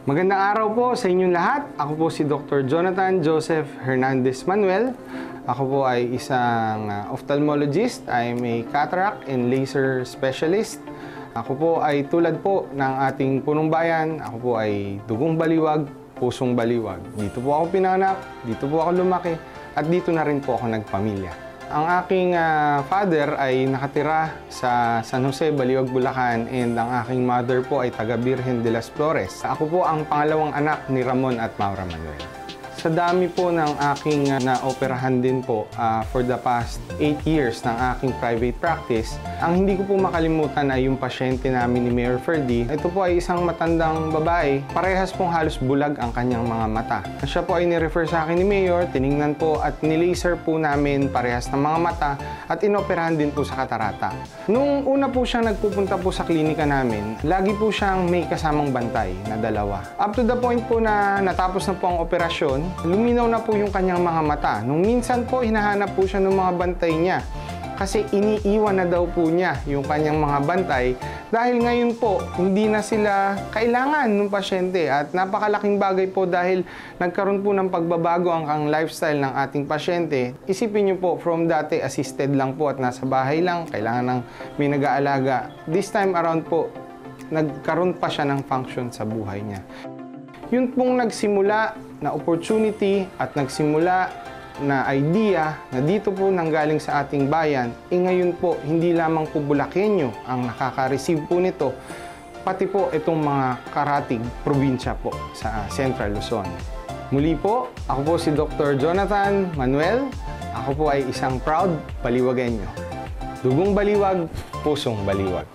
Magandang araw po sa inyong lahat. Ako po si Dr. Jonathan Joseph Hernandez Manuel. Ako po ay isang ophthalmologist. I am a cataract and laser specialist. Ako po ay tulad po ng ating punong bayan. Ako po ay dugong baliwag, pusong baliwag. Dito po ako pinanganak, dito po ako lumaki, at dito na rin po ako nagpamilya. Ang aking father ay nakatira sa San Jose, Baliwag, Bulacan, and ang aking mother po ay taga Virgen de las Flores. Ako po ang pangalawang anak ni Ramon at Maura Manuel. Sa dami po ng aking naoperahan din po for the past 8 years ng aking private practice, ang hindi ko po makalimutan ay yung pasyente namin ni Mayor Ferdy. Ito po ay isang matandang babae, parehas pong halos bulag ang kanyang mga mata. Siya po ay ni-refer sa akin ni Mayor, tiningnan po at ni-laser po namin parehas ng mga mata at inoperahan din po sa katarata. Nung una po siyang nagpupunta po sa klinika namin, lagi po siyang may kasamang bantay na dalawa. Up to the point po na natapos na po ang operasyon, luminaw na po yung kanyang mga mata. Nung minsan po, hinahanap po siya ng mga bantay niya. Kasi iniiwan na daw po niya yung kanyang mga bantay dahil ngayon po, hindi na sila kailangan ng pasyente. At napakalaking bagay po dahil nagkaroon po ng pagbabago ang lifestyle ng ating pasyente. Isipin niyo po, from dati assisted lang po at nasa bahay lang, kailangan ng may nag-aalaga. This time around po, nagkaroon pa siya ng function sa buhay niya. Yun pong nagsimula na opportunity at nagsimula na idea na dito po nanggaling sa ating bayan, ngayon po hindi lamang po Bulakenyo ang nakaka-receive po nito, pati po itong mga karatig probinsya po sa Central Luzon. Muli po, ako po si Dr. Jonathan Manuel. Ako po ay isang proud baliwagenyo. Dugong baliwag, pusong baliwag.